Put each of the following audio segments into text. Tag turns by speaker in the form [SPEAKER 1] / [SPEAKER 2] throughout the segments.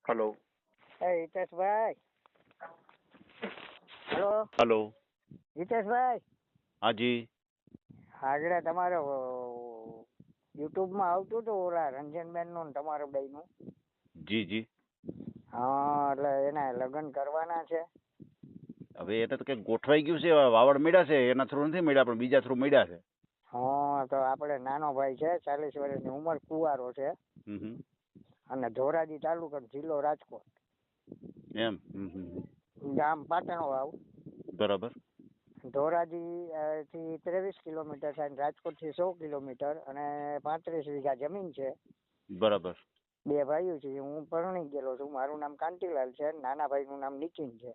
[SPEAKER 1] Hello.
[SPEAKER 2] Hiteshbhai. Hello
[SPEAKER 1] hello.
[SPEAKER 2] Hiteshbhai.
[SPEAKER 1] હાજી.
[SPEAKER 2] આગળ તમારે યુટ્યુબમાં આવતું હતું ઓલા રંજનબેન નું તમારું બેયનું.
[SPEAKER 1] જી જી.
[SPEAKER 2] હા, એટલે એના લગ્ન કરવાના છે.
[SPEAKER 1] હવે એટલે તો કંઈક ગોઠવાઈ ગયું છે, વાવડ મળ્યા છે, એના થ્રુ નથી મળ્યા, પણ બીજા થ્રુ મળ્યા છે.
[SPEAKER 2] હા, તો આપણે નાનો ભાઈ છે, 40 વર્ષની ઉંમર, કુંવારો છે,
[SPEAKER 1] હમ.
[SPEAKER 2] અને ધોરાજી તાલુકો, જિલ્લો રાજકોટ,
[SPEAKER 1] એમ.
[SPEAKER 2] ગામ પાટણ વાવ.
[SPEAKER 1] બરાબર.
[SPEAKER 2] ધોરાજી થી 23 કિલોમીટર થાય, રાજકોટ થી 100 કિલોમીટર, અને 35 વીઘા જમીન છે.
[SPEAKER 1] બરાબર.
[SPEAKER 2] બે ભાઈઓ છે. હું પરણી ગયેલો છું. મારું નામ કાંતિલાલ છે. નાના ભાઈ નું નામ નીતિન છે.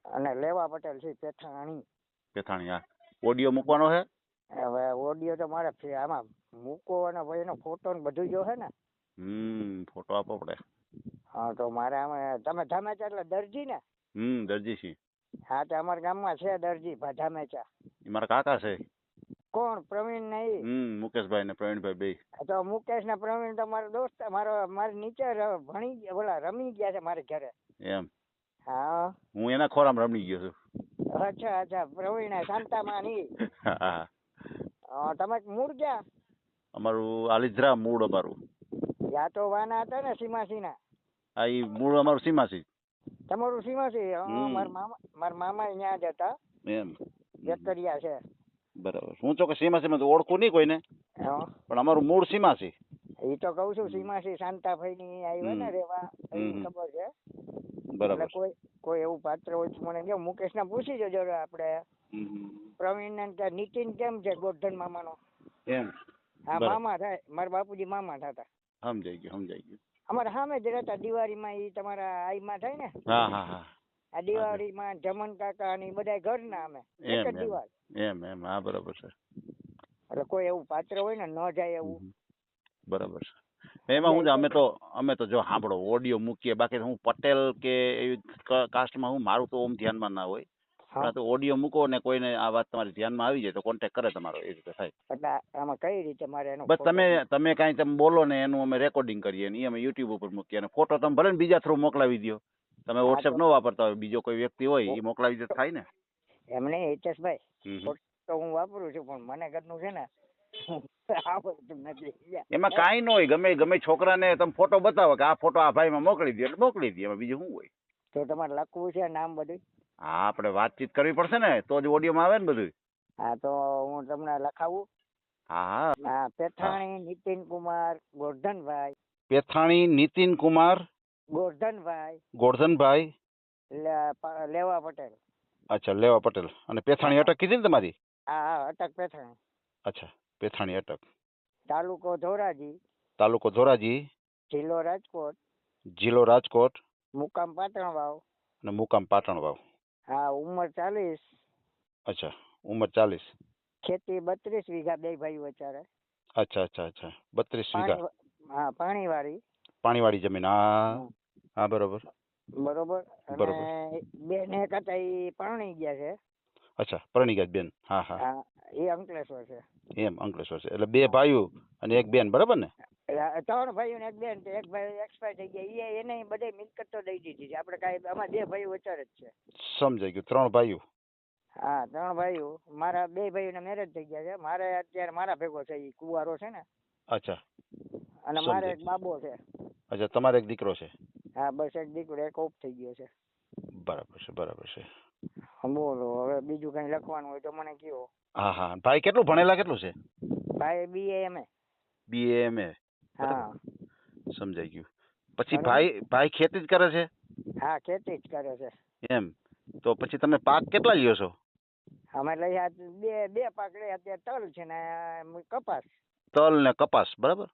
[SPEAKER 2] અને લેવા પટેલ છે, પેથાણી.
[SPEAKER 1] પેથાણી. હા. ઓડિયો મૂકવાનો છે.
[SPEAKER 2] હવે ઓડિયો તો મારે આમાં મૂકો, અને ભાઈ એનો ફોટો ને બધું જો હે ને.
[SPEAKER 1] ફોટો આપવો પડે.
[SPEAKER 2] હા, તો મારે આમાં તમે ધામેચા એટલે દરજી ને.
[SPEAKER 1] દરજી છે.
[SPEAKER 2] હા, તો અમારા ગામમાં છે દરજી ધામેચા.
[SPEAKER 1] એ મારા કાકા છે.
[SPEAKER 2] કોણ? પ્રવીણ નહીં?
[SPEAKER 1] મુકેશભાઈ ને પ્રવીણભાઈ બે.
[SPEAKER 2] તો મુકેશ ને પ્રવીણ તો મારો દોસ્ત, મારે નીચે ભણી ઓલા રમી ગયા છે મારે ઘરે.
[SPEAKER 1] એમ.
[SPEAKER 2] હા,
[SPEAKER 1] હું એના ખોરામાં રમી ગયો છું.
[SPEAKER 2] અચ્છા અચ્છા. પ્રવીણ શાંતામાં ની.
[SPEAKER 1] હા.
[SPEAKER 2] તમે મૂળ ક્યાં?
[SPEAKER 1] અમારું આલિદ્રા મૂળ અમારું.
[SPEAKER 2] યા તો વાના હતા ને સીમાસીના.
[SPEAKER 1] આ ઈ મૂળ અમારું સીમાસી.
[SPEAKER 2] તમારું સીમાસી? મારા મામા અહીંયા જ હતા.
[SPEAKER 1] એમ.
[SPEAKER 2] વેકરિયા છે.
[SPEAKER 1] બરાબર. હું તો કે સીમાસીમાં તો ઓળખું નહીં કોઈને,
[SPEAKER 2] હા,
[SPEAKER 1] પણ અમારું મૂળ સીમાસી.
[SPEAKER 2] એ તો કઉ છું, સીમાસી શાંતાભાઈ ની આવ્યા ને રેવા, ખબર છે.
[SPEAKER 1] બરાબર.
[SPEAKER 2] એટલે કોઈ એવું પાત્ર હોય તો મને કહો. મુકેશ ને પૂછી જજો આપણે. પ્રવીણ ને નીતિન કેમ છે? ગોરધન મામાનો.
[SPEAKER 1] એમ.
[SPEAKER 2] હા, મામા થાય. મારા બાપુજી મામા થતા.
[SPEAKER 1] સમજાઈ ગયું.
[SPEAKER 2] અમારે સામે જ રહેતા. દિવાળીમાં એ તમારા આઈમાં થાય ને.
[SPEAKER 1] હા.
[SPEAKER 2] આ દિવાળીમાં જમન કાકા ની બધા ઘરના અમે એક જ દિવાળી.
[SPEAKER 1] એમ. હા, બરાબર છે.
[SPEAKER 2] એટલે કોઈ એવું પાત્ર હોય ને, ન જાય એવું.
[SPEAKER 1] બરાબર છે. એમાં હું અમે તો જો સાંભળો ઓડિયો મૂકીએ, બાકી હું પટેલ કે એવી કાસ્ટમાં હું મારું તો ઓમ ધ્યાનમાં ના હોય. પણ તો ઓડિયો મૂકો ને કોઈને આ વાત તમારી ધ્યાનમાં આવી જાય તો કોન્ટેક્ટ કરે તમારો, એ રીતે થાય.
[SPEAKER 2] એટલે આમાં કઈ રીતે મારે એનો
[SPEAKER 1] બસ તમે કાંઈ તમે બોલો ને એનું અમે રેકોર્ડિંગ કરીએ ને એ અમે યુટ્યુબ ઉપર મૂકીએ, અને ફોટો તમે ભલે ને બીજા થ્રુ મોકલાવી દો. તમે વોટ્સએપ ન વાપરતા હોય, બીજો કોઈ વ્યક્તિ હોય એ મોકલાવી દો થાય ને.
[SPEAKER 2] એમને હિતેશભાઈ, ફોટો હું વાપરું છું, પણ મને ઘરનું છે ને આવડતું નથી.
[SPEAKER 1] એમાં કાંઈ ન હોય, ગમે છોકરાને તમે ફોટો બતાવો કે આ ફોટો આ ભાઈમાં મોકલી દો એટલે મોકલી દે, એમાં બીજું શું હોય.
[SPEAKER 2] તો તમારે લખવું છે નામ બધું?
[SPEAKER 1] હા, આપણે વાતચીત કરવી પડશે ને તો જ ઓડિયોમાં આવે ને બધું.
[SPEAKER 2] હા, તો હું તમને લખાવું. હા. પેથાણી નીતિન કુમાર ગોરધનભાઈ.
[SPEAKER 1] પેથાણી નીતિન કુમાર ગોરધનભાઈ
[SPEAKER 2] લેવા પટેલ.
[SPEAKER 1] અચ્છા, લેવા પટેલ. અને પેથાણી અટક કીધી ને તમારી?
[SPEAKER 2] હા, અટક પેથાણી.
[SPEAKER 1] અચ્છા, પેથાણી અટક.
[SPEAKER 2] તાલુકો
[SPEAKER 1] ધોરાજી. જિલ્લો રાજકોટ.
[SPEAKER 2] મુકામ પાટણ વાવ.
[SPEAKER 1] અને મુકામ પાટણ વાવ.
[SPEAKER 2] હા, ઉંમર 40.
[SPEAKER 1] અચ્છા, ઉંમર 40.
[SPEAKER 2] ખેતી 32 વીઘા, બે ભાઈ વચારે.
[SPEAKER 1] અચ્છા. 32 વીઘા.
[SPEAKER 2] હા,
[SPEAKER 1] પાણીવાળી જમીન. હા, બરોબર.
[SPEAKER 2] અને બેન એક હતા, એ પરણી ગયા છે.
[SPEAKER 1] અચ્છા, પરણી ગયા બેન. હા.
[SPEAKER 2] એ અંકલેશ્વર છે.
[SPEAKER 1] એમ, અંકલેશ્વર છે. એટલે બે ભાઈઓ અને એક બેન, બરાબર ને?
[SPEAKER 2] 3 ભાઈઓ ને એક બેન. એક ભાઈ એક્સપાયર થઈ ગયા. એને બધે મિલકત તો દઈ દીધી છે. આપણે કાંઈ આમાં 2 ભાઈઓ વચારે જ છે.
[SPEAKER 1] સમજાઈ ગયું. 3 ભાઈઓ.
[SPEAKER 2] હા, 3 ભાઈઓ. મારા 2 ભાઈઓના મેરેજ થઈ ગયા છે. મારે અત્યારે મારા ભેગો છે, એ કુવારો છે ને.
[SPEAKER 1] અચ્છા.
[SPEAKER 2] અને મારે એક બાબો છે.
[SPEAKER 1] અચ્છા, તમારે એક દીકરો છે?
[SPEAKER 2] હા, બસ એક દીકરો, એક ઓફ થઈ ગયો છે.
[SPEAKER 1] બરાબર છે.
[SPEAKER 2] બોલો, હવે બીજું કઈ લખવાનું હોય તો મને કહો.
[SPEAKER 1] હા. ભાઈ કેટલું ભણેલા કેટલું છે?
[SPEAKER 2] ભાઈ BA MA. હા,
[SPEAKER 1] સમજાઈ ગયું. પછી ભાઈ ખેતી જ કરે છે?
[SPEAKER 2] હા, ખેતી જ કરે છે.
[SPEAKER 1] એમ. તો પછી તમે પાક કેટલા લ્યો છો?
[SPEAKER 2] અમે લઈ બે પાક લઈ. અત્યારે તલ છે ને કપાસ.
[SPEAKER 1] તલ ને કપાસ, બરાબર.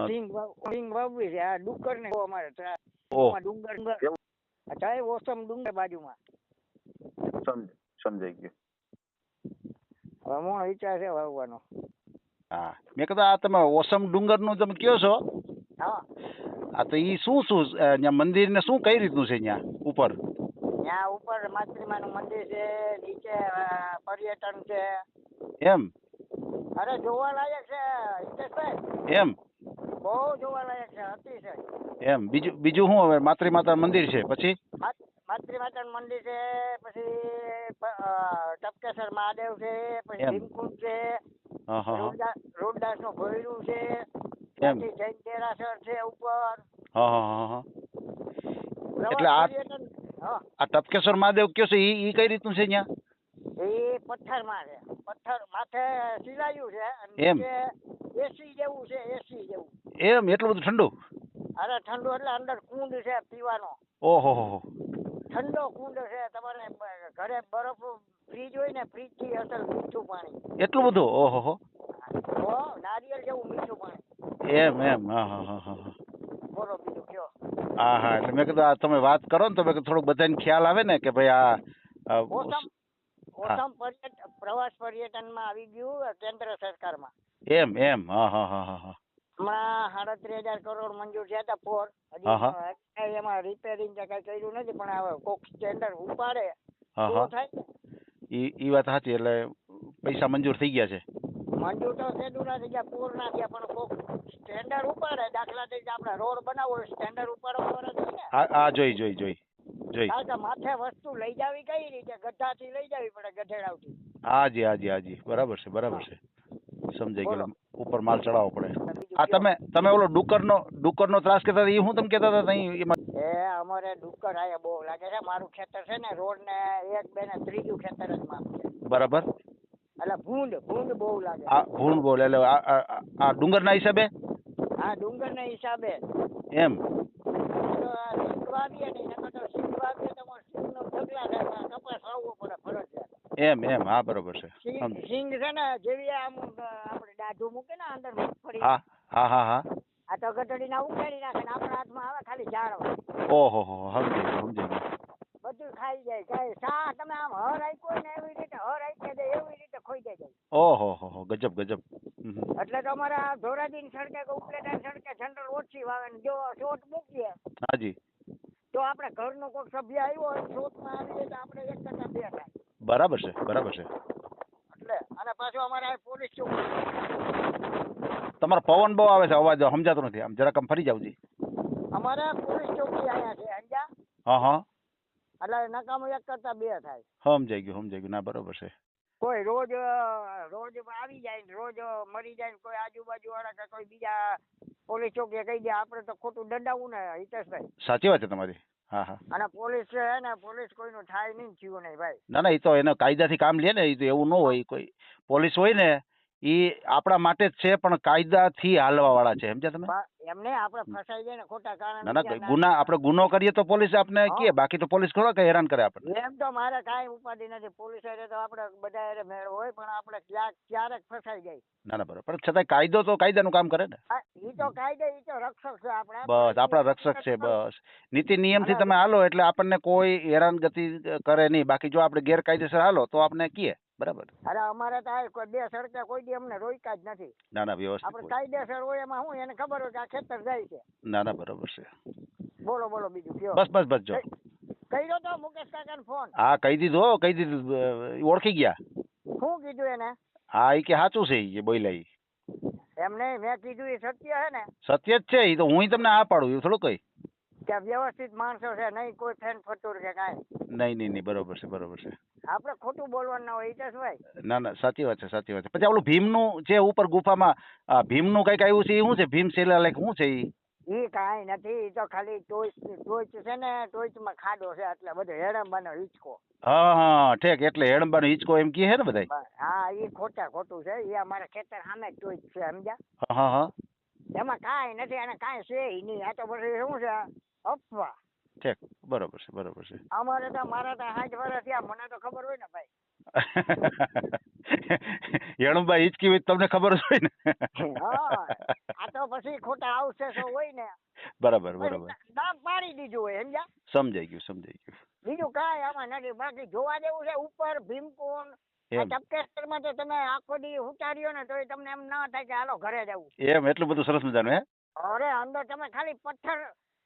[SPEAKER 2] સિંગ વાવવી છે. આ ડુંગર ને અમારે ડુંગર ઓસમ ડુંગર બાજુમાં.
[SPEAKER 1] સમજાઈ ગયું.
[SPEAKER 2] હવે મોનો વિચાર છે વાવવાનો.
[SPEAKER 1] હા, મેં કીધું આ તમે ઓસમ ડુંગર નું તમે કયો છો?
[SPEAKER 2] હા.
[SPEAKER 1] તો ઈ શું ત્યાં મંદિર ને શું કઈ રીતનું છે ત્યાં ઉપર?
[SPEAKER 2] ત્યાં ઉપર માતૃમા નું મંદિર છે, નીચે પર્યટન છે.
[SPEAKER 1] એમ.
[SPEAKER 2] અરે જોવા લાયક છે હિતેશભાઈ.
[SPEAKER 1] એમ.
[SPEAKER 2] બહુ જોવાલાયક છે, અતિશય.
[SPEAKER 1] એમ બીજું શું હવે માતૃ માતા મંદિર છે પછી?
[SPEAKER 2] માતૃ માતાનું મંદિર છે, પછી ટપકેશ્વર મહાદેવ છે, પછી
[SPEAKER 1] એમ.
[SPEAKER 2] ભીમકુંડ છે,
[SPEAKER 1] હા હા હા
[SPEAKER 2] રૂપદાસ નું ભોયરું છે,
[SPEAKER 1] એમ.
[SPEAKER 2] ત્યાંથી જૈન દેરાસર છે ઉપર.
[SPEAKER 1] હા હા હા હા. એટલે
[SPEAKER 2] પ્રવાસ પર્યટન. હા,
[SPEAKER 1] આ ટપકેશ્વર મહાદેવ કયો છે ઈ કઈ રીતનું છે અહીંયા?
[SPEAKER 2] એ પથ્થરમાં છે, પથ્થર માથે સિલાયું છે અને
[SPEAKER 1] એમ.
[SPEAKER 2] નીચે એસી જેવું છે, એસી જેવું.
[SPEAKER 1] એમ એટલું બધું ઠંડુ?
[SPEAKER 2] અરે ઠંડુ એટલે અંદર કુંડ છે પીવાનો.
[SPEAKER 1] ઓહો હો.
[SPEAKER 2] ઠંડો કુંડ છે, તમારે ઘરે બરફ ફ્રીજ હોય ને, ફ્રીજ થી અસલ મીઠું પાણી.
[SPEAKER 1] એટલું બધું? ઓહો હો.
[SPEAKER 2] નારિયેળ જેવું મીઠું પાણી.
[SPEAKER 1] એમ હા હા હા હા.
[SPEAKER 2] બોલો બીજું કયો.
[SPEAKER 1] હા હા, એટલે મેં કીધું આ તમે વાત કરો ને તો મેં કીધું થોડુંક બધાને ખ્યાલ આવે ને કે ભાઈ આ
[SPEAKER 2] ઓસમ પ્રવાસ પર્યટનમાં આવી ગયું કેન્દ્ર સરકારમાં.
[SPEAKER 1] એમ હા હા હા હા.
[SPEAKER 2] હમણાં 37,000 કરોડ મંજૂર થયા હતા ફોર. હજી એમાં રિપેરિંગ કે કઈ કર્યું નથી, પણ હવે કોક ટેન્ડર ઉપાડે તો થાય.
[SPEAKER 1] ઈ વાત સાચી, એટલે પૈસા મંજૂર થઈ ગયા છે.
[SPEAKER 2] મંજૂર તો શેડુના થઈ ગયા, પૂર ના થયા, પણ કોક ટેન્ડર ઉપાડે. દાખલા તરીકે આપણે રોડ બનાવવો હોય, ટેન્ડર ઉપાડવા વાળા જોઈએ ને.
[SPEAKER 1] હા જોઈ.
[SPEAKER 2] કારણ કે માથે વસ્તુ લઈ જાવી કઈ રીતે, ગઢાથી લઈ જાવી પડે, ગધેડાવથી.
[SPEAKER 1] હાજી બરાબર છે. સમજાઈ ગયું, ઉપર માલ ચડાવવો પડે. આ તમે ઓલો ડુક્કરનો ત્રાસ કહેતા હતા, એ હું તમે કહેતા હતા એમાં?
[SPEAKER 2] અમારે ડુક્કર આયા બહુ લાગે છે. મારું ખેતર છે ને, રોડ ને 1, 2 ને ત્રીજું ખેતર જ મારું છે.
[SPEAKER 1] બરાબર.
[SPEAKER 2] એટલે ભૂંડ બહુ લાગે.
[SPEAKER 1] ભૂંડ બોલે એટલે આ ડુંગરના હિસાબે?
[SPEAKER 2] હા, ડુંગરના હિસાબે.
[SPEAKER 1] એમ.
[SPEAKER 2] સિંગ વાવીએ નહીં, નકર તો સિંગ વાવીએ તો સિંગનો ઢગલા થાય, કપાસ વાવવો પડે ફરજિયાત.
[SPEAKER 1] એમ હા બરોબર છે.
[SPEAKER 2] સિંગ છે ને, જેવી આમ આપણે દાઢું મૂકે ને અંદર મગફળી.
[SPEAKER 1] હા.
[SPEAKER 2] આ તો ગટડીના ઉખેડી નાખે ને આપણા હાથમાં આવે ખાલી ઝાડવા.
[SPEAKER 1] ઓહો સમજાઈ ગયું.
[SPEAKER 2] બધું ખાઈ જાય. કઈ સા તમે આમ હર આપ્યો ને એવી રીતે હર આપી દે, એવી રીતે ખોઈ જાય.
[SPEAKER 1] ઓહો ગજબ.
[SPEAKER 2] એટલે તો અમારા ધોરાજીની સડકે કે ઉપલેટાની સડકે જનરલ ઓછી વાવે ને, જો શોટ મૂકીએ
[SPEAKER 1] હાજી
[SPEAKER 2] તો આપણે ઘરનો કોઈ સભ્ય આવ્યો હોય, શોટમાં આવી જાય તો આપણે 1 કરતા 2 થાય.
[SPEAKER 1] બરાબર છે.
[SPEAKER 2] એટલે અને પાછું અમારે પોલીસ ચોકી.
[SPEAKER 1] તમારો પવન બહુ આવે છે, અવાજ સમજાતો નથી. આમ જરાક આમ ફરી જાવજી.
[SPEAKER 2] અમારે પોલીસ ચોકી અહીંયા છે સમજ્યા.
[SPEAKER 1] હા.
[SPEAKER 2] એટલે નકામું 1 કરતા 2 થાય.
[SPEAKER 1] સમજાઈ ગયું. ના બરોબર છે.
[SPEAKER 2] કોઈ રોજ આવી જાય ને રોજ મરી જાય ને, કોઈ આજુબાજુ વાળા કે કોઈ બીજા પોલીસ ચોકીએ કહી દે, આપણે તો ખોટું દંડાવવું ને હિતેશભાઈ.
[SPEAKER 1] સાચી વાત છે તમારી. હા.
[SPEAKER 2] અને પોલીસ છે ને, પોલીસ કોઈનું થાય નહીં, થયું નહીં ભાઈ.
[SPEAKER 1] ના એ તો એને કાયદાથી કામ લે ને, એ તો એવું ન હોય. કોઈ પોલીસ હોય ને એ આપણા માટે જ છે, પણ કાયદાથી હાલવા વાળા છે, સમજ્યા તમે?
[SPEAKER 2] એમને આપણે ફસાઈ જાય ને ખોટા કારણે.
[SPEAKER 1] ના આપણે ગુનો કરીએ તો પોલીસ આપણે કહે, બાકી તો પોલીસ ખરો કે હેરાન કરે આપણે.
[SPEAKER 2] એમ તો મારે કાંઈ ઉપાધિ નથી, પોલીસ તો આપણે બધા મેળ હોય, પણ આપણે ક્યારેક ફસાઈ જાય.
[SPEAKER 1] ના બરોબર, પણ છતાં કાયદો તો કાયદાનું કામ કરે ને.
[SPEAKER 2] એ તો કાયદો, એ તો રક્ષક છે આપણા.
[SPEAKER 1] બસ આપણા રક્ષક છે. બસ નીતિ નિયમથી તમે હાલો એટલે આપણને કોઈ હેરાનગતિ કરે નહીં. બાકી જો આપણે ગેરકાયદેસર હાલો તો આપણે કીએ. બરાબર.
[SPEAKER 2] અરે અમારે તો કોઈ 2 સડકે કોઈ દી અમને રોક્યા જ નથી.
[SPEAKER 1] ના વ્યવસ્થિત.
[SPEAKER 2] આપણે કાયદેસર હોય એમાં હું એને ખબર હોય કે આ ખેતર જાય છે.
[SPEAKER 1] ના બરોબર છે.
[SPEAKER 2] બોલો બીજું કયો.
[SPEAKER 1] બસ જો
[SPEAKER 2] કર્યો તો મુકેશ કાકાને ફોન.
[SPEAKER 1] હા કહી દીધું. ઓળખી ગયા.
[SPEAKER 2] શું કીધું એને?
[SPEAKER 1] હા એ કે સાચું છે, એ બોલ્યા.
[SPEAKER 2] એમ નહીં, મેં કીધું એ સત્ય છે ને?
[SPEAKER 1] સત્ય જ છે. એ તો હું તમને આ પાડું, એવું થોડું કઈ.
[SPEAKER 2] કે વ્યવસ્થિત માણસો છે, નહીં કોઈ ફેન ફટુર કે કાંઈ.
[SPEAKER 1] નહીં બરોબર છે.
[SPEAKER 2] આપણે ખોટું બોલવાનું ના હોય હિતેશભાઈ.
[SPEAKER 1] ના સાચી વાત છે. પછી ઓલું ભીમનું જે ઉપર ગુફામાં ભીમનું કઈક આવ્યું છે, એ શું છે? ભીમ શિલાલેખ શું છે?
[SPEAKER 2] એ કાંઈ નથી, એ તો ખાલી ટોચ છે ને, ટોચમાં ખાડો છે, એટલે બધો હેડંબાનો હિંચકો.
[SPEAKER 1] હા ઠીક, એટલે હેડંબાનો હિંચકો એમ કહે ને બધા.
[SPEAKER 2] હા એ ખોટું છે. એ અમારા ખેતર સામે ટોચ છે, સમજ્યા?
[SPEAKER 1] હા.
[SPEAKER 2] એમાં કાંઈ નથી અને કાંઈ છે નહીં. આ તો પછી શું છે, અફવા.
[SPEAKER 1] ઠીક, બરોબર છે.
[SPEAKER 2] અમારે તો મારા તો 60 વર્ષ થયા, મને તો ખબર હોય ને ભાઈ.
[SPEAKER 1] હેડંબા હિંચકી હોય તમને ખબર જ હોય ને.
[SPEAKER 2] હા, આ તો પછી ખોટા અવશેષો હોય ને.
[SPEAKER 1] બરાબર.
[SPEAKER 2] નામ પાડી દીધું હોય, સમજ્યા?
[SPEAKER 1] સમજાઈ ગયું.
[SPEAKER 2] બીજું કાંઈ આમાં નથી. બાકી જોવા જેવું છે ઉપર ભીમકુંડ. ટપકેશ્વરમાં તો તમે આખો દી ઉતાર્યો ને તો તમને એમ ના થાય કે હાલો ઘરે જવું.
[SPEAKER 1] એમ એટલું બધું સરસ મજાનું હે?
[SPEAKER 2] અરે અંદર તમે ખાલી પથ્થર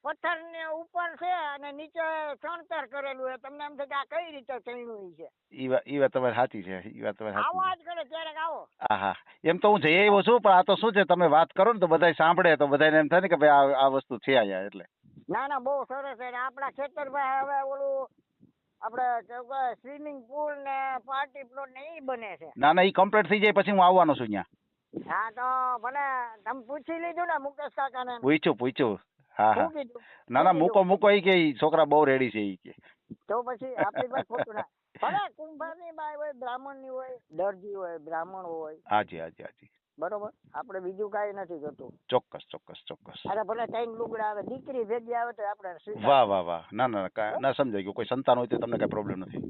[SPEAKER 2] પથ્થર ને ઉપર છે અને નીચે ચણતર કરેલું છે. તમને એમ થાય કે આ કઈ રીતે ચણ્યું છે.
[SPEAKER 1] ઈ વાત તમારી સાચી છે. ઈ વાત તમારી
[SPEAKER 2] આવો
[SPEAKER 1] સાચી
[SPEAKER 2] આજ કરે ક્યારેક આવો.
[SPEAKER 1] છે. હા એમ તો હું જઈ આવ્યો છું, પણ આ તો શું છે તમે વાત કરો ને તો બધા સાંભળે તો બધાને એમ થાય ને કે ભાઈ આ વસ્તુ છે અહીંયા એટલે.
[SPEAKER 2] ના બહુ સરસ છે. આપડા ખેતરભાઈ હવે ઓલું આપડે સ્વિમિંગ પુલ ને પાર્ટી પ્લોટ ને ઈ બને છે.
[SPEAKER 1] ના ઈ કમ્પ્લીટ થઈ જાય પછી હું આવવાનો છું અહીંયા.
[SPEAKER 2] હા તો ભલે તમે પૂછી લીધું ને મુકેશ કાકા ને?
[SPEAKER 1] પૂછ્યું. હા
[SPEAKER 2] શું કીધું?
[SPEAKER 1] ના મૂકો ઈ કે ઈ છોકરા બહુ રેડી છે ઈ કે.
[SPEAKER 2] તો પછી આપણી પાસે ખોટું ના. ભલે કુંભાર ની બાઈ હોય, બ્રાહ્મણ ની હોય, દરજી હોય, બ્રાહ્મણ હોય.
[SPEAKER 1] હાજી.
[SPEAKER 2] બરોબર. આપણે બીજું કાંઈ નથી જોતું.
[SPEAKER 1] ચોક્કસ.
[SPEAKER 2] અરે ભલે કઈ લુગડા આવે, દીકરી ભેગી આવે તો આપણે
[SPEAKER 1] વાહ. ના સમજાય ગયું. કોઈ સંતાન હોય તો તમને કઈ પ્રોબ્લેમ નથી.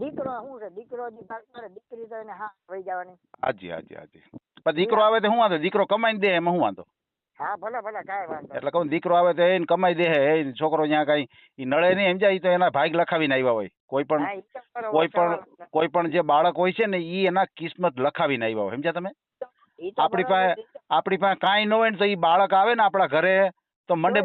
[SPEAKER 2] દીકરો શું છે? દીકરો જે ભાગ કરે, દીકરી તો એને હા વહી જવાની.
[SPEAKER 1] હાજી. પણ દીકરો આવે તો શું વાંધો? દીકરો કમાઈને દે એમાં શું વાંધો?
[SPEAKER 2] હા ભલે કાંઈ વાંધો. એટલે
[SPEAKER 1] કહું દીકરો આવે તો એને કમાઈ દે. એ છોકરો ત્યાં કઈ ઈ નળે નહીં સમજાય. ઈ તો એના ભાગ લખાવીને આવ્યા હોય. કોઈ પણ જે બાળક હોય છે ને ઈ એના કિસ્મત લખાવીને આવ્યા હોય. સમજ્યા તમે? આપણી પાસે કાંઈ ન હોય ને તો ઈ બાળક આવે ને આપણા ઘરે તો મંડે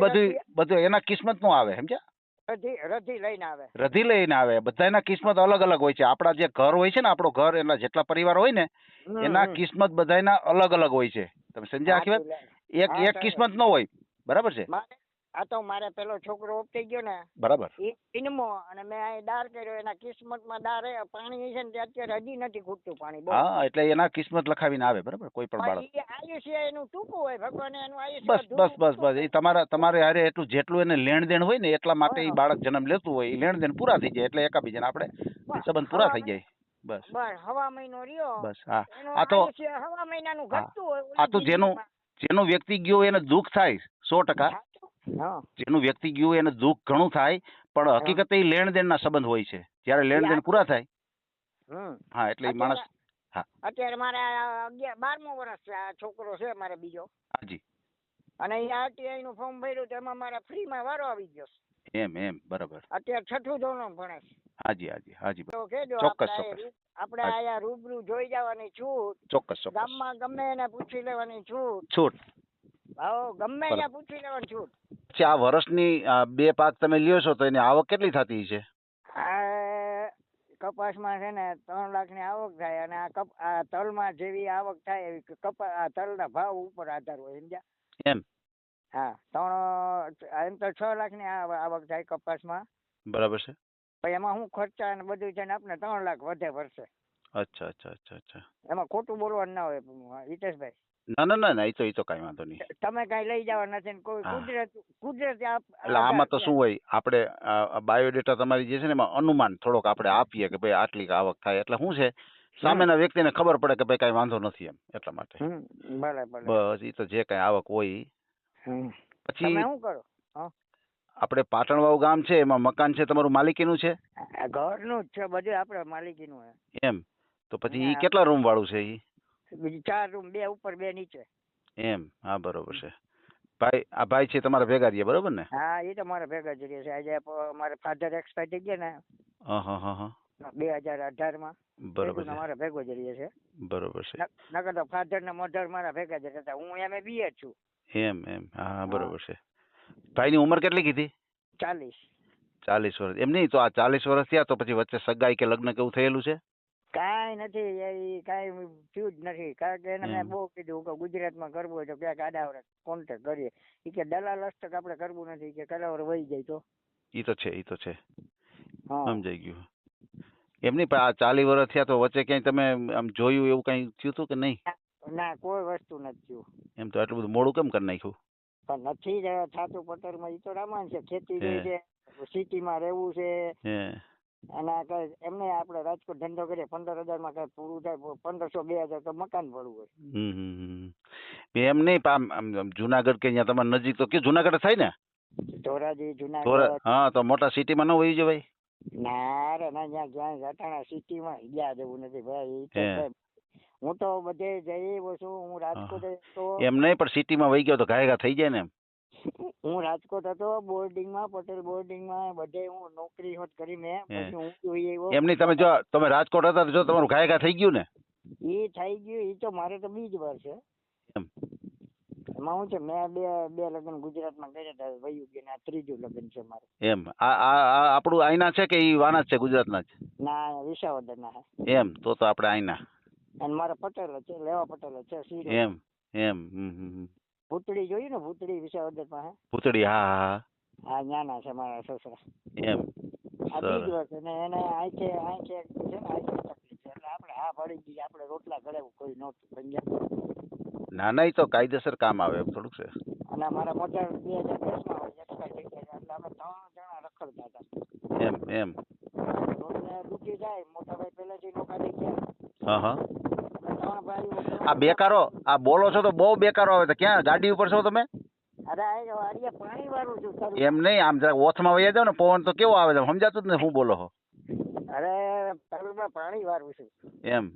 [SPEAKER 1] બધું એના કિસ્મત નું આવે. સમજ્યા? રધી લઈને આવે. બધાના કિસ્મત અલગ અલગ હોય છે. આપણા જે ઘર હોય છે ને, આપણો ઘર એના જેટલા પરિવાર હોય ને એના કિસ્મત બધાના અલગ અલગ હોય છે. તમે સમજ્યા આખી વાત? એક કિસ્મત નો હોય. બરાબર છે?
[SPEAKER 2] આ તો મારે પેલો છોકરો ઉપટી ગયો ને,
[SPEAKER 1] બરાબર,
[SPEAKER 2] ઇનમો, અને મેં અહીં દાર કર્યો. એના કિસ્મતમાં દાર પાણી છે ને અત્યારે હજી નથી ખૂટતું પાણી.
[SPEAKER 1] હા, એટલે એના કિસ્મત લખાવીને આવે. બરાબર. કોઈ પણ બાળક
[SPEAKER 2] આયુષ્ય એનું ટૂંકું હોય. ભગવાન એનું આયુષ્ય
[SPEAKER 1] બસ એ તમારે હારે એટલું જેટલું એને લેણ દેણ હોય ને એટલા માટે એ બાળક જન્મ લેતું હોય. એ લેણ દેણ પૂરા થઈ જાય એટલે એકાબીજાને આપણે સંબંધ પૂરા થઈ જાય. બસ
[SPEAKER 2] હવા મહિનો રહ્યો.
[SPEAKER 1] બસ. હા, આ તો
[SPEAKER 2] હવા મહિનાનું ઘટતું હોય.
[SPEAKER 1] આ તો જેનું વ્યક્તિ ગયો એને દુઃખ થાય 100%. જેનું વ્યક્તિ ગયું એને દુઃખ ઘણું થાય, પણ હકીકતે એ લેણ દેણ ના સંબંધ હોય છે. જયારે લેણ દેણ પૂરા થાય, હા, એટલે માણસ. હા,
[SPEAKER 2] અત્યારે મારે 12મું વર્ષ છે. આ છોકરો છે મારે બીજો.
[SPEAKER 1] હાજી.
[SPEAKER 2] અને આરટીઆઈ નું ફોર્મ ભર્યું તો એમાં મારા ફ્રી માં વારો આવી ગયો.
[SPEAKER 1] એમ બરાબર.
[SPEAKER 2] અત્યારે 6ઠું ધોરણ ભણે છે.
[SPEAKER 1] હાજી.
[SPEAKER 2] તો કેજો આપણે આયા રૂબરૂ જોઈ જવાની છૂટ.
[SPEAKER 1] ચોક્કસ.
[SPEAKER 2] ગામમાં ગમે એને પૂછી લેવાની છૂટ. ગમે એને પૂછી લેવાની છૂટ.
[SPEAKER 1] આ વર્ષની 2 પાક તમે લ્યો છો તો એની આવક કેટલી થતી છે?
[SPEAKER 2] કપાસમાં છે ને 3 લાખની આવક થાય. અને આ તલમાં જેવી આવક થાય એવી તલના ભાવ ઉપર આધાર હોય. સમજ્યા?
[SPEAKER 1] એમ?
[SPEAKER 2] હા, એમ તો 6 લાખની આવક થાય કપાસમાં.
[SPEAKER 1] બરાબર છે.
[SPEAKER 2] પછી એમાં શું ખર્ચા અને બધું છે ને આપણે 3 લાખ વધે વર્ષે.
[SPEAKER 1] અચ્છા.
[SPEAKER 2] એમાં ખોટું બોલવાનું ના હોય હિતેશભાઈ.
[SPEAKER 1] ના, એ તો કઈ વાંધો નહીં.
[SPEAKER 2] તમે કઈ લઈ જવા નથી. કોઈ કુદરતી
[SPEAKER 1] એટલે આમાં તો શું હોય, આપણે બાયોડેટા તમારી જે છે ને એમાં અનુમાન થોડોક આપણે આપીએ કે ભાઈ આટલી આવક થાય. એટલે શું છે, સામેના વ્યક્તિને ખબર પડે કે ભાઈ કઈ વાંધો નથી એમ. એટલા માટે બસ એ તો જે કઈ આવક હોય. પછી
[SPEAKER 2] શું કરો?
[SPEAKER 1] આપણે પાટણવાવ ગામ છે, એમાં મકાન છે તમારું માલિકીનું છે?
[SPEAKER 2] ઘરનું જ છે બધું, આપણે માલિકીનું.
[SPEAKER 1] એમ? તો પછી ઈ કેટલા રૂમ વાળું છે? ઈ
[SPEAKER 2] 4 રૂમ, 2 ઉપર 2 નીચે.
[SPEAKER 1] એમ? હા, બરોબર છે. ભાઈ છે તમારા ભેગા રહીએ, બરોબર ને?
[SPEAKER 2] હા, એ તો મારા ભેગા જ રહે છે. આજે મારા ફાધર એક્સપાયર થઈ ગયા ને. 2018 માં.
[SPEAKER 1] બરોબર છે.
[SPEAKER 2] મારા ભેગો જ રહે છે.
[SPEAKER 1] બરોબર છે.
[SPEAKER 2] નકર તો ફાધર ને મધર મારા ભેગા જ રહેતા. હું એમ બીએ છું.
[SPEAKER 1] એમ? હા, બરોબર છે. ભાઈની ઉંમર કેટલી કીધી?
[SPEAKER 2] 40
[SPEAKER 1] વર્ષ. એમ નહીં તો આ 40 વર્ષ થયા તો પછી વચ્ચે સગાઈ કે લગ્ન કેવું થયેલું છે?
[SPEAKER 2] કાંઈ નથી. એ કાંઈ થયું જ નથી. કારણ કે એને મેં બહુ કીધું કે ગુજરાતમાં કરવું હોય તો ક્યાંક આડાવડે કોન્ટેક્ટ કરીએ. એ કે દલાલ હસ્તક આપણે કરવું નથી કે કલાવર વહી જાય તો.
[SPEAKER 1] એ તો છે. સમજાઈ ગયું. એમ નહીં, પણ આ 40 વર્ષ થયા તો વચ્ચે ક્યાંય તમે આમ જોયું એવું કઈ થયું હતું કે નહીં?
[SPEAKER 2] ના, કોઈ વસ્તુ નથી થયું.
[SPEAKER 1] એમ તો આટલું બધું મોડું કેમ કરી નાખ્યું?
[SPEAKER 2] પણ નથી જ થાતું પટેલમાં. એ તો રામાયણ છે. ખેતી છે, સિટીમાં રહેવું છે. અને એમને આપણે રાજકોટ ધંધો કરીએ 15,000 માં કઈ પૂરું થાય. 1500-2000 તો મકાન પડવું
[SPEAKER 1] હોય. એમ નહીં, આમ જુનાગઢ કે અહીંયા તમારે નજીક તો કે જુનાગઢ થાય ને?
[SPEAKER 2] ધોરાજી, જુનાગઢ.
[SPEAKER 1] હા, તો મોટા સિટીમાં ન હોય જવાય?
[SPEAKER 2] ના રે ના, ત્યાં ઘટાણા સિટીમાં ગયા જેવું નથી ભાઈ. હું તો બધે જઈ આવ્યો છું. હું રાજકોટ હતો.
[SPEAKER 1] એમ નહીં, પણ સિટીમાં વહી ગયો તો ઘાયગા થઈ જાય ને એમ.
[SPEAKER 2] હું રાજકોટ હતો બોર્ડિંગમાં, પટેલ બોર્ડિંગમાં બધે હું નોકરી હોત કરી મેં. પછી હું જોઈ આવ્યો.
[SPEAKER 1] એમ નહીં, તમે રાજકોટ હતા તો જો તમારું ઘાયગા થઈ ગયું ને?
[SPEAKER 2] એ થઈ ગયું. એ તો મારે તો બીજ વાર છે. એમાં હું છે મેં બે લગ્ન ગુજરાતમાં કર્યા હતા, વયું ગયા, આ ત્રીજું લગ્ન છે મારું.
[SPEAKER 1] એમ આ આપણું આઈના છે કે ઈ વાના જ છે ગુજરાતના જ?
[SPEAKER 2] ના, વિસાવદરના છે.
[SPEAKER 1] એમ તો આપણે આઈના.
[SPEAKER 2] અને મારા પટેલ છે, લેવા પટેલ છે સીરો.
[SPEAKER 1] એમ એમ
[SPEAKER 2] ભૂતળી જોયું ને, ભૂતળી વિસાવદર પાસે.
[SPEAKER 1] ભૂતળી, હા હા
[SPEAKER 2] હા, નાના છે મારા સસરા.
[SPEAKER 1] એમ
[SPEAKER 2] આ બીજો છે ને એને આંખે છે ને આંખે તકલીફ છે, એટલે આપણે હા પડી ગઈ, આપણે રોટલા ઘરે કોઈ નહોતું સમજ્યા.
[SPEAKER 1] ના ના, ઈ તો કાયદેસર કામ આવે એમ થોડુંક છે.
[SPEAKER 2] અને અમારા મોટા 2010 માં એક્સપાયર થઈ ગયા, એટલે અમે 3 જણા રખડતા હતા.
[SPEAKER 1] એમ એમ
[SPEAKER 2] રોટલા દુખી જાય, મોટા ભાઈ પહેલેથી નોકરી ગયા.
[SPEAKER 1] હા હા.
[SPEAKER 2] 3 ભાઈઓ.
[SPEAKER 1] આ બેકારો આ બોલો છો તો બહુ બેકારો આવે છે. ક્યાં ગાડી ઉપર છો તમે?
[SPEAKER 2] અરે આ પાણી વાળું છું સર.
[SPEAKER 1] એમ નહીં, આમ જરા ઓથમાં વહી જાવ ને, પવન તો કેવો આવે છે સમજાતું જ ને શું બોલો છો?
[SPEAKER 2] અરે તળમાં પાણી વાળું છું.
[SPEAKER 1] એમ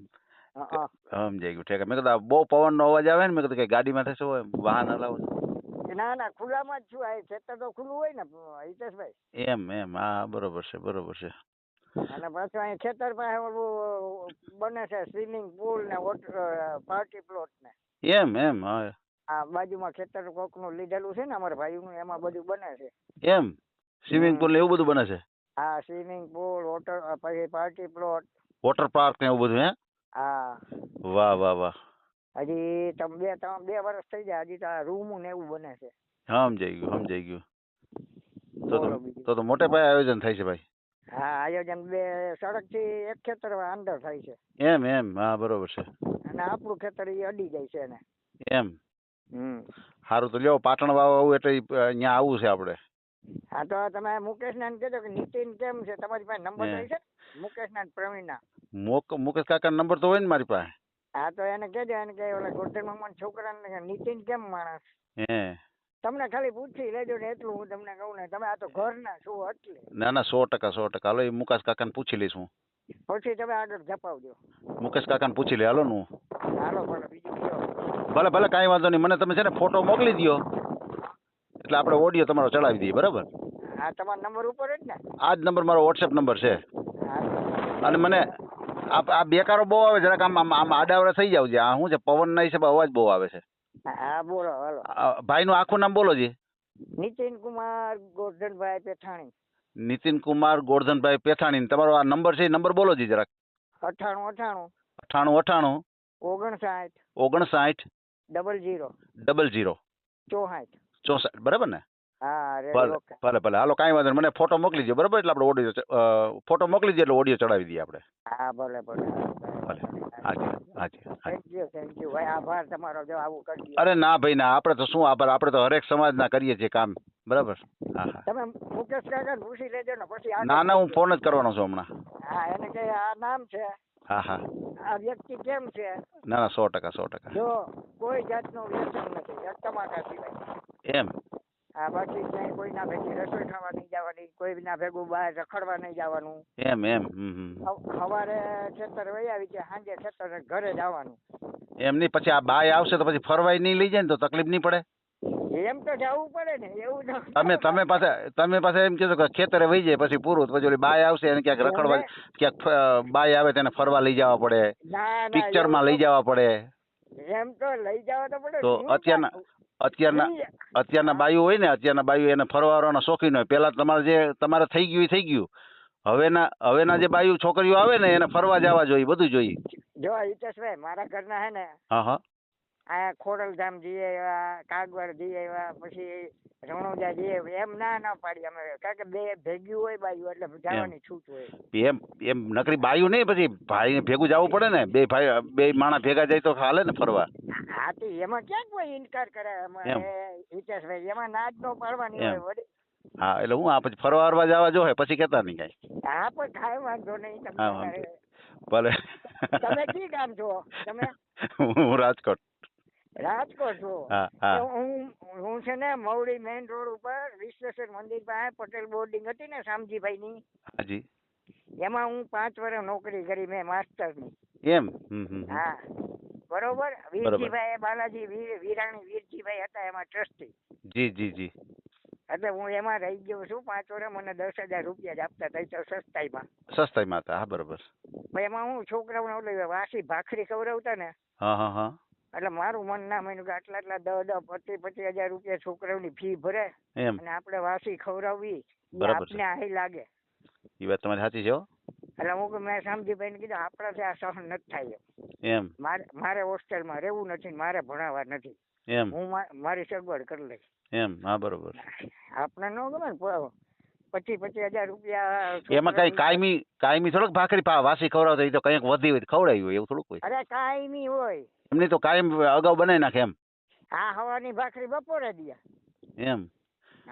[SPEAKER 2] હા,
[SPEAKER 1] સમજાઈ ગયું. ઠીક. મેં કીધું બહુ પવનનો અવાજ આવે ને, મેં કીધું કે ગાડીમાં થશે હોય, વાહન હલાવો છો?
[SPEAKER 2] ના ખુલ્લામાં જ છું. આ ખેતર તો ખુલ્લું હોય ને હિતેશભાઈ.
[SPEAKER 1] એમ હા, બરોબર છે બરોબર છે.
[SPEAKER 2] અને પાછું અહીં ખેતર પાસે ઓલું બને છે સ્વિમિંગ પુલ ને પાર્ટી પ્લોટ ને.
[SPEAKER 1] એમ હા.
[SPEAKER 2] આ બાજુમાં ખેતર કોકનું લીધેલું છે ને અમારા ભાઈનું, એમાં બધું બને છે.
[SPEAKER 1] એમ સ્વિમિંગ પુલ ને એવું બધું બને છે?
[SPEAKER 2] હા, સ્વિમિંગ પુલ, વોટર, પછી પાર્ટી પ્લોટ,
[SPEAKER 1] વોટર પાર્ક ને એવું બધું? હે?
[SPEAKER 2] હા.
[SPEAKER 1] વાહ વાહ વાહ.
[SPEAKER 2] હજી તમે 2 વર્ષ થઈ જાય, હજી તો રૂમ ને એવું બને છે.
[SPEAKER 1] સમજાઈ ગયું.
[SPEAKER 2] બોલો
[SPEAKER 1] તો મોટે પાયે આયોજન થાય છે ભાઈ.
[SPEAKER 2] હા, આયોજન 2 સડક થી એક ખેતર અંદર થાય છે.
[SPEAKER 1] એમ હા, બરોબર છે.
[SPEAKER 2] અને આપણું ખેતર એ અડી જાય છે ને.
[SPEAKER 1] એમ સારું. તો લ્યો, પાટણ વાવ આવું એટલે અહીંયા આવું છે આપણે.
[SPEAKER 2] હા, તો તમે મુકેશ ને કહેજો કે નીતિન કેમ છે, તમારી પાસે નંબર થઈ છે મુકેશ ના પ્રવીણના?
[SPEAKER 1] મુકેશ કાકા નંબર તો હોય ને મારી પાસે.
[SPEAKER 2] હા, તો એને કહેજો, એને કે ઓલા ગોરધન મામા છોકરાને નીતિન કેમ માણસ. તમને ખાલી પૂછી લેજો ને, એટલું હું તમને કહું ને. તમે આ તો ઘરના છો એટલે.
[SPEAKER 1] ના 100%. હાલો, એ મુકેશ કાકાને પૂછી લઈશ હું.
[SPEAKER 2] પછી તમે આગળ જપાવજો.
[SPEAKER 1] મુકેશ કાકાને પૂછી લે. હાલો હું.
[SPEAKER 2] હાલો, ભલે બીજું કયો.
[SPEAKER 1] ભલે કાંઈ વાંધો નહીં. મને તમે છે ને ફોટો મોકલી દો, એટલે આપણે ઓડિયો તમારો ચડાવી દઈએ. બરાબર?
[SPEAKER 2] હા, તમારો નંબર ઉપર જ ને? આ
[SPEAKER 1] જ નંબર મારો વોટ્સએપ નંબર છે. અને મને આ બેકારો બહુ આવે, જરાક આમ આડાવડા થઈ જાવ છે. આ શું છે, પવનના હિસાબે અવાજ બહુ આવે છે.
[SPEAKER 2] હા, બોલો. હાલો,
[SPEAKER 1] ભાઈનું આખું નામ બોલો જી.
[SPEAKER 2] નીતિન કુમાર ગોરધનભાઈ પેઠાણી.
[SPEAKER 1] નીતિન કુમાર ગોરધનભાઈ પેથાણી. તમારો આ નંબર છે, નંબર બોલો જી જરાક.
[SPEAKER 2] 98
[SPEAKER 1] 98
[SPEAKER 2] 59
[SPEAKER 1] 59
[SPEAKER 2] 00
[SPEAKER 1] 00 64. બરાબર ને?
[SPEAKER 2] હા,
[SPEAKER 1] ભલે. હાલો, કાંઈ વાંધો નહીં. મને ફોટો મોકલી દો. બરાબર? એટલે આપણે ઓડિયો ફોટો મોકલી દો, એટલે ઓડિયો ચડાવી દઈએ આપણે.
[SPEAKER 2] હા, ભલે.
[SPEAKER 1] હાજી.
[SPEAKER 2] થેન્ક યુ ભાઈ, આભાર તમારો. જો આવું કરી.
[SPEAKER 1] અરે ના ભાઈ ના, આપણે તો શું આભાર, આપણે તો હરેક સમાજના કરીએ છીએ કામ. બરાબર? હા.
[SPEAKER 2] તમે મુકેશ કાકાને પૂછી લેજો ને પછી.
[SPEAKER 1] ના, હું ફોન જ કરવાનો છું હમણાં.
[SPEAKER 2] હા, એને કે આ નામ છે.
[SPEAKER 1] હા.
[SPEAKER 2] આ વ્યક્તિ કેમ છે.
[SPEAKER 1] ના 100%.
[SPEAKER 2] જો કોઈ જાતનું વ્યસન નથી, તમાકા સિવાય.
[SPEAKER 1] એમ
[SPEAKER 2] હા, બાકી ક્યાંય કોઈના ભેગી રસોઈ ખાવા નહીં જવાની, કોઈના ભેગું બહાર રખડવા નહીં જવાનું.
[SPEAKER 1] એમ
[SPEAKER 2] સવારે ખેતર વહી આવી કે સાંજે ખેતર ઘરે જવાનું.
[SPEAKER 1] એમ નહીં, પછી આ બાય આવશે તો પછી ફરવાય નહીં લઈ જાય ને, તો તકલીફ નહીં પડે?
[SPEAKER 2] એમ તો જવું પડે ને. એવું
[SPEAKER 1] તમે પાસે એમ કીધું કે ખેતરે વહી જાય પછી પૂરું, પછી ઓલી બાય આવશે એને ક્યાંક રખડવા, ક્યાંક બાય આવે તેને ફરવા લઈ જવા પડે, પિક્ચરમાં લઈ જવા પડે.
[SPEAKER 2] એમ તો લઈ જવા તો પડે.
[SPEAKER 1] તો અત્યારના બાયુ હોય ને, અત્યારના બાયુ એને ફરવાના શોખીન હોય. પેલા તમારે થઈ ગયું. હવેના જે બાયુ છોકરીઓ આવે ને, એને ફરવા જવા જોઈએ, બધું જોઈએ.
[SPEAKER 2] જો હિતેશભાઈ, મારા ઘરના હે ને,
[SPEAKER 1] હા,
[SPEAKER 2] આ ખોડલધામ જઈએ એવા, કાગવાડ જઈએ એવા, પછી રણોજા જઈએ, એમ ના પાડી અમે. કારણ કે 2 ભેગ્યું હોય બાયુ, એટલે જવાની છૂટ હોય.
[SPEAKER 1] એમ નકરી બાયુ નહીં, પછી ભાઈ ભેગું જવું પડે ને. બે માણસ ભેગા જાય તો હાલે ને ફરવા.
[SPEAKER 2] હા, તો એમાં ક્યાંક કોઈ ઇનકાર કરે હિતેશભાઈ? એમાં ના જ નો પાડવાની હોય વળી.
[SPEAKER 1] હા, એટલે હું આ પછી ફરવા જવા જો પછી કેતા નહીં કઈ.
[SPEAKER 2] હા, પણ કાંઈ વાંધો નહીં. તમે
[SPEAKER 1] ભલે.
[SPEAKER 2] તમે કી ગામ છો તમે?
[SPEAKER 1] હું રાજકોટ
[SPEAKER 2] છો? હું છે ને મવડી મેઇન રોડ ઉપર વિશ્વેશ્વર મંદિર પાસે પટેલ બોર્ડિંગ હતી ને શામજીભાઈ ની.
[SPEAKER 1] હાજી.
[SPEAKER 2] એમાં હું 5 વર્ષ નોકરી કરી મેં, માસ્ટર ની.
[SPEAKER 1] એમ
[SPEAKER 2] હા, બરોબર. વીરજીભાઈ બાલાજી વીરાણી વીરજીભાઈ હતા એમાં ટ્રસ્ટી.
[SPEAKER 1] જી.
[SPEAKER 2] એટલે હું એમાં રહી ગયો છું 5 વર્ષ. મને 10,000 રૂપિયા જ આપતા હતા, તો
[SPEAKER 1] સસ્તાઈમાં હતા. હા, બરોબર.
[SPEAKER 2] એમાં હું છોકરાઓને વાસી ભાખરી ખવડાવતા ને.
[SPEAKER 1] હા.
[SPEAKER 2] એટલે મારું મન ના માન્યું કે આટલા 10,000-25,000 રૂપિયા છોકરાઓની ફી ભરે
[SPEAKER 1] એમ
[SPEAKER 2] અને આપણે વાસી ખવડાવવી ઈ
[SPEAKER 1] બરાબર
[SPEAKER 2] આપને આહી લાગે.
[SPEAKER 1] એ વાત તમારી સાચી છે હો.
[SPEAKER 2] એટલે મેં શામજીભાઈને કીધું આપણાથી આ સહન નથી થાય
[SPEAKER 1] એમ
[SPEAKER 2] મારે હોસ્ટેલમાં રહેવું નથી ને મારે ભણાવવા નથી.
[SPEAKER 1] એમ
[SPEAKER 2] હું મારી સગવડ કરી લઈશ.
[SPEAKER 1] એમ હા બરોબર.
[SPEAKER 2] આપણે ન ગમે ને 25,000 રૂપિયા
[SPEAKER 1] એમાં કઈ કાયમી થોડોક ભાખરી વાસી ખવડાવતો એ તો કંઈક વધી હોય તો ખવડાવી હોય એવું થોડુંક હોય.
[SPEAKER 2] અરે કાયમી હોય
[SPEAKER 1] એમની તો કાયમ અગાઉ બનાવી નાખે એમ.
[SPEAKER 2] હા હવાની ભાખરી બપોરે દે
[SPEAKER 1] એમ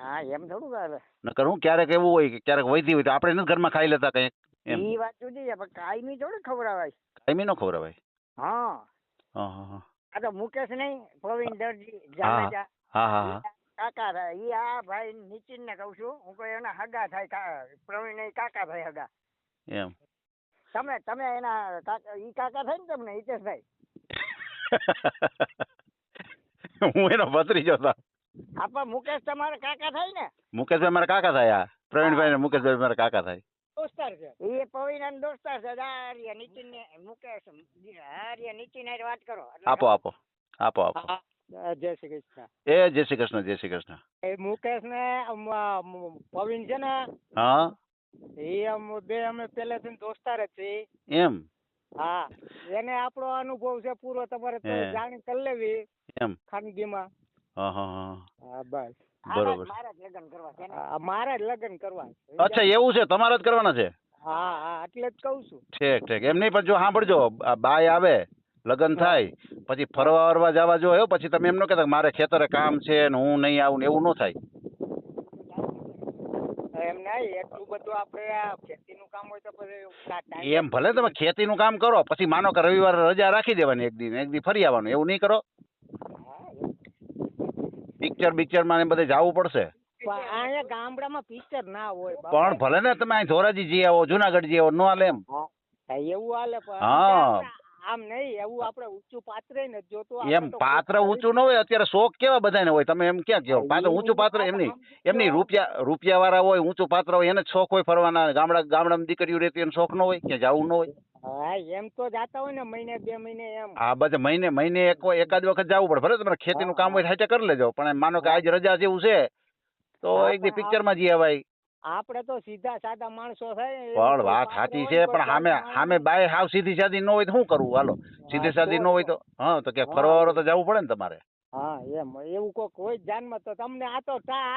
[SPEAKER 2] હા એમ થોડું હાલે.
[SPEAKER 1] નકર હું ક્યારેક એવું હોય કે ક્યારેક વધી હોય તો આપણે નથી ઘરમાં ખાઈ લેતા કંઈક એમ.
[SPEAKER 2] ઈ વાત જુદી છે પણ કાયમી થોડી ખવડાવાય.
[SPEAKER 1] કાયમી ન ખવડાવાય.
[SPEAKER 2] હા
[SPEAKER 1] હા
[SPEAKER 2] આ તો મુકેશ નહીં પ્રવીણ દરજી
[SPEAKER 1] હા
[SPEAKER 2] જામેજા
[SPEAKER 1] હા હા
[SPEAKER 2] કાકા થાય ઈ આ ભાઈ નીતિન ને કઉ છું હું કોઈ એના હગા થાય પ્રવીણ ને કાકા ભાઈ હગા.
[SPEAKER 1] એમ
[SPEAKER 2] તમે એના કાકા ઈ કાકા થાય ને તમને હિતેશભાઈ.
[SPEAKER 1] હું એનો ભત્રીજો હતો.
[SPEAKER 2] આપા મુકેશ તમારા કાકા થાય ને.
[SPEAKER 1] મુકેશભાઈ મારા કાકા થાય. પ્રવીણભાઈ ને મુકેશભાઈ મારા કાકા થાય.
[SPEAKER 2] દોસ્તાર છે એ પ્રવીણ દોસ્તાર છે. આર્ય નીતિન ને મુકેશ આર્ય નીતિન હારે વાત કરો.
[SPEAKER 1] આપો
[SPEAKER 2] જય શ્રી કૃષ્ણ.
[SPEAKER 1] જય શ્રી કૃષ્ણ જય શ્રી કૃષ્ણ.
[SPEAKER 2] એ મુકેશ ને પ્રવીણ છે ને
[SPEAKER 1] હા
[SPEAKER 2] એ અમે પહેલેથી દોસ્તાર જ છે.
[SPEAKER 1] એમ
[SPEAKER 2] હા એને આપણો અનુભવ છે પૂરો તમારે જાણી કરી લેવી
[SPEAKER 1] એમ
[SPEAKER 2] ખાનગીમાં.
[SPEAKER 1] હા
[SPEAKER 2] બસ
[SPEAKER 1] બરોબર.
[SPEAKER 2] મારા જ લગ્ન કરવા.
[SPEAKER 1] અચ્છા એવું છે તમારે જ કરવાના છે.
[SPEAKER 2] હા એટલે જ કઉ છું.
[SPEAKER 1] ઠીક એમ નહીં પણ જો સાંભળજો બાય આવે લગ્ન થાય પછી ફરવા જવા જો પછી તમે એમ ન કહેતા મારે ખેતરે કામ છે ને હું નહીં આવું ને એવું ન થાય.
[SPEAKER 2] એમ નહીં એટલું બધું આપણે ખેતીનું કામ હોય તો પછી
[SPEAKER 1] એમ ભલે તમે ખેતીનું કામ કરો પછી માનો કે રવિવારે રજા રાખી દેવાની એક દી ફરી આવવાનું એવું નહીં કરો. પિક્ચર માં ને બધે જવું પડશે.
[SPEAKER 2] અહીંયા ગામડામાં પિક્ચર ના હોય
[SPEAKER 1] પણ ભલે ને તમે અહીં ધોરાજી જઈ આવો જુનાગઢ જઈ આવો ન હાલે એમ.
[SPEAKER 2] એવું હાલે
[SPEAKER 1] હા
[SPEAKER 2] આમ નહીં એવું આપણે ઊંચું પાત્ર ને જોતો
[SPEAKER 1] એમ પાત્ર ઊંચું ન હોય. અત્યારે શોખ કેવા બધાને હોય તમે એમ ક્યાં કહો પાત્ર ઊંચું પાત્ર એમની રૂપિયા વાળા હોય ઊંચું પાત્ર હોય એને શોખ હોય ફરવાના. ગામડામાં દીકરીઓ રહેતી એને શોખ ન હોય ક્યાં જવું ન હોય.
[SPEAKER 2] હા એમ તો જાતા હોય ને મહિને 2 મહિને એમ.
[SPEAKER 1] હા બધા મહિને એકાદ વખત જવું પડે. ભલે તમારે ખેતીનું કામ હોય હાથે કરી લેજો પણ માનો કે આજ રજા જેવું છે તો એક દી પિક્ચર માં જઈ આવાય.
[SPEAKER 2] આપણે તો સીધા સાદા માણસો થાય.
[SPEAKER 1] પણ વાત સાચી છે પણ સામે બાય હાવ સીધી સાદી ન હોય તો શું કરવું. હાલો સીધી સાદી ન હોય તો હા તો ક્યાંક ફરવા વાળો તો જવું પડે ને તમારે.
[SPEAKER 2] હા એમ એવું કોક હોય જાનમાં તો તમને આ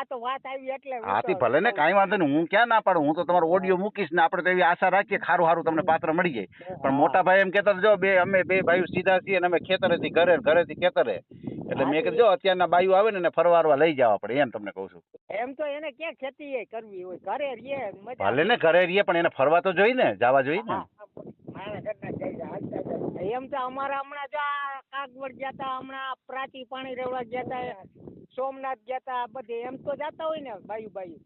[SPEAKER 2] તો વાત આવી એટલે
[SPEAKER 1] હાથી ભલે ને કાંઈ વાંધો નહીં. હું ક્યાં ના પાડું. હું તો તમારો ઓડિયો મૂકીશ ને આપણે તો એવી આશા રાખીએ સારું તમને પાત્ર મળી જાય. પણ મોટા ભાઈ એમ કહેતા જો અમે બે ભાઈઓ સીધા છીએ અને અમે ખેતરેથી ઘરેથી ખેતરે એટલે મેં કીધું જો અત્યારના બાઈઓ આવે ને ફરવા લઈ જવા પડે એમ તમને કહું છું.
[SPEAKER 2] એમ તો એને ક્યાં ખેતી કરવી હોય ઘરે રહીએ
[SPEAKER 1] ભલે ને ઘરે રહીએ પણ એને ફરવા તો જોઈ ને જવા જોઈ ને.
[SPEAKER 2] એમ તો અમારા હમણાં જો કાગવડ ગયા તા હમણાં પ્રાચી પાણી રેવડા ગયા તા સોમનાથ ગયા તા બધે એમ તો જાતા હોય ને બાયું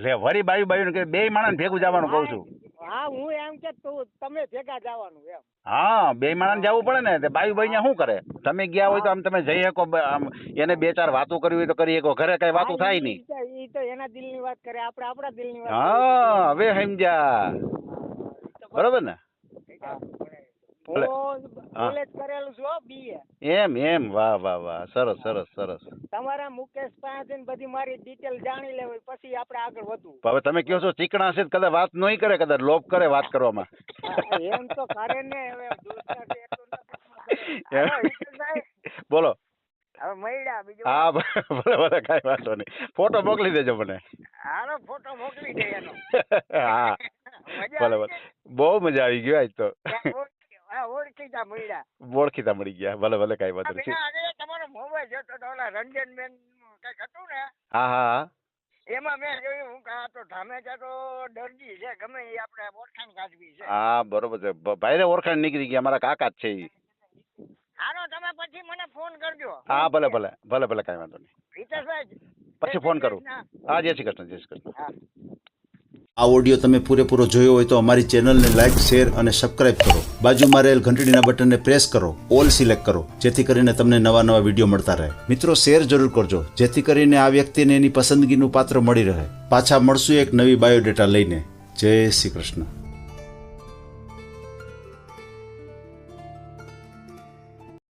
[SPEAKER 1] લે વળી બાયું કે બે માણસ ભેગું જવાનું કહું છું.
[SPEAKER 2] હા હું એમ કે તમે ભેગા જવાનું એમ.
[SPEAKER 1] હા બે માણસ જવું પડે ને તે બાયું શું કરે. તમે ગયા હોય તો આમ તમે જઈ શકો એને 2-4 વાતો કરવી હોય તો કરી શકો. ઘરે કઈ વાતો થાય નહીં.
[SPEAKER 2] ઈ તો એના દિલની વાત કરે આપણે આપણા દિલની વાત.
[SPEAKER 1] હા હવે સમજ્યા બરોબર ને.
[SPEAKER 2] કોલેજ કરેલું છો BA.
[SPEAKER 1] એમ વાહ સરસ.
[SPEAKER 2] તમારા મુકેશ પાસે બધી મારી ડિટેલ જાણી લેવી પછી આપણે આગળ વધવું.
[SPEAKER 1] હવે તમે કહો છો ચીકણા છે કદાચ વાત નહીં કરે કદાચ લોપ કરે વાત કરવામાં.
[SPEAKER 2] એમ તો કરે ને હવે
[SPEAKER 1] બોલો
[SPEAKER 2] હવે મળ્યા બીજું.
[SPEAKER 1] હા ભલે કઈ વાંધો નહીં. ફોટો મોકલી દેજો મને.
[SPEAKER 2] હાલો ફોટો મોકલી દે એનો.
[SPEAKER 1] હા ભલે બહુ મજા આવી ગયો આજ તો. ઓળખીતા મળી ગયા. ભલે કઈ વાંધો નહીં.
[SPEAKER 2] તમારો મોબાઈલ જોતો તો ઓલા રંજનબેન કઈક હતું ને.
[SPEAKER 1] હા
[SPEAKER 2] એમાં મેં જોયું હું આ તો ધામેચા તો દરજી છે ગમે એ આપણે ઓળખાણ કાઢવી છે.
[SPEAKER 1] હા બરોબર છે ભાઈ ઓળખાણ નીકળી ગયા. મારા કાકા જ છે ઈ.
[SPEAKER 2] હાલો તમે પછી મને ફોન કરજો.
[SPEAKER 1] હા ભલે કઈ વાંધો નહીં.
[SPEAKER 2] હિતેશભાઈ
[SPEAKER 1] પછી ફોન કરું. હા જય શ્રી કૃષ્ણ.
[SPEAKER 3] આ ઓડિયો તમે પૂરેપૂરો જોયો હોય તો અમારી ચેનલને લાઇક શેર અને સબસ્ક્રાઇબ કરો. બાજુમાં રહેલ ઘંટડીના બટનને પ્રેસ કરો. ઓલ સિલેક્ટ કરો જેથી કરીને તમને નવા વિડીયો મળતા રહે. મિત્રો શેર જરૂર કરજો જેથી કરીને આ વ્યક્તિને એની પસંદગીનું પાત્ર મળી રહે. પાછા મળશું એક નવી બાયોડેટા લઈને. જય શ્રી કૃષ્ણ.